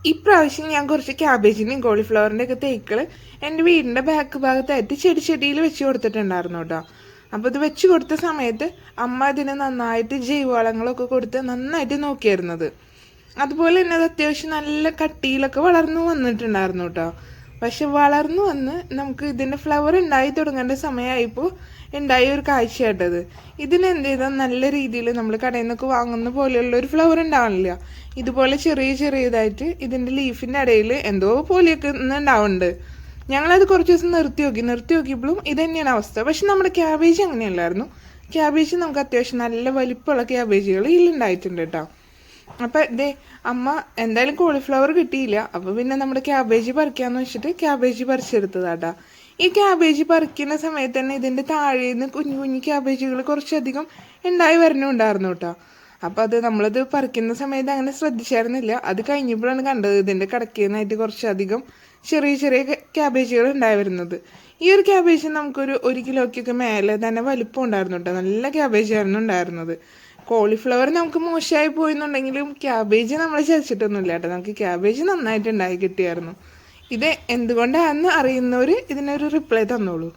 ഇപ്രാവശ്യം ഞാൻ കുറച്ച് ക്യാബേജിൻ്റെയും കോളിഫ്ലവറിൻ്റെ ഒക്കെ തൈകൾ എൻ്റെ വീടിൻ്റെ ബാക്ക് ഭാഗത്തായിട്ട് ചെടിയിൽ വെച്ച് കൊടുത്തിട്ടുണ്ടായിരുന്നു കേട്ടോ. അപ്പോൾ ഇത് വെച്ച് കൊടുത്ത സമയത്ത് അമ്മ അതിന് നന്നായിട്ട് ജൈവവളങ്ങളൊക്കെ കൊടുത്ത് നന്നായിട്ട് നോക്കിയായിരുന്നത്. അതുപോലെ തന്നെ അത് അത്യാവശ്യം നല്ല കട്ടിയിലൊക്കെ വളർന്നു വന്നിട്ടുണ്ടായിരുന്നു കേട്ടോ. പക്ഷെ വളർന്നു വന്ന് നമുക്ക് ഇതിൻ്റെ ഫ്ലവർ ഉണ്ടായി തുടങ്ങേണ്ട സമയമായപ്പോൾ ഉണ്ടായ ഒരു കാഴ്ചയായിട്ടത്. ഇതിനെന്ത് ചെയ്താൽ നല്ല രീതിയിൽ നമ്മൾ കടയിൽ നിന്നൊക്കെ വാങ്ങുന്ന പോലെയുള്ള ഒരു ഫ്ലവർ ഉണ്ടാവണില്ല. ഇതുപോലെ ചെറിയതായിട്ട് ഇതിൻ്റെ ലീഫിൻ്റെ ഇടയിൽ എന്തോ പോലെയൊക്കെ ഉണ്ടാവുന്നുണ്ട്. ഞങ്ങളത് കുറച്ച് ദിവസം നിർത്തി നോക്കിയപ്പോഴും ഇത് തന്നെയാണ് അവസ്ഥ. പക്ഷെ നമ്മുടെ ക്യാബേജ് അങ്ങനെയല്ലായിരുന്നു. ക്യാബേജ് നമുക്ക് അത്യാവശ്യം നല്ല വലിപ്പമുള്ള ക്യാബേജുകൾ ഇതിലുണ്ടായിട്ടുണ്ട് കേട്ടോ. അപ്പം ഇതേ അമ്മ എന്തായാലും കോളിഫ്ലവർ കിട്ടിയില്ല, അപ്പോൾ പിന്നെ നമ്മുടെ ക്യാബേജ് പറിക്കാമെന്ന് വെച്ചിട്ട് ക്യാബേജ് പറിച്ചെടുത്തതാട്ടാ. ഈ ക്യാബേജ് പറിക്കുന്ന സമയത്ത് തന്നെ ഇതിൻ്റെ താഴേന്ന് കുഞ്ഞു ക്യാബേജുകൾ കുറച്ചധികം ഉണ്ടായി വരണുണ്ടായിരുന്നു കേട്ടോ. അപ്പോൾ അത് നമ്മളത് പറിക്കുന്ന സമയത്ത് അങ്ങനെ ശ്രദ്ധിച്ചായിരുന്നില്ല. അത് കഴിഞ്ഞപ്പോഴാണ് കണ്ടത് ഇതിൻ്റെ കടക്കിന്നായിട്ട് കുറച്ചധികം ചെറിയ ക്യാബേജുകൾ ഉണ്ടായി വരുന്നത്. ഈ ഒരു ക്യാബേജ് നമുക്കൊരു 1 കിലോയ്ക്കൊക്കെ മേലെ തന്നെ വലിപ്പം ഉണ്ടായിരുന്നു കേട്ടോ. നല്ല ക്യാബേജായിരുന്നു ഉണ്ടായിരുന്നത്. കോളിഫ്ലവർ നമുക്ക് മോശമായി പോയെന്നുണ്ടെങ്കിലും ക്യാബേജ് നമ്മൾ ചതിച്ചിട്ടൊന്നുമില്ല കേട്ടോ. നമുക്ക് ക്യാബേജ് നന്നായിട്ട് ഉണ്ടായി കിട്ടിയായിരുന്നു. ഇത് എന്തുകൊണ്ടാണെന്ന് അറിയുന്നവർ ഇതിനൊരു റിപ്ലൈ തന്നോളൂ.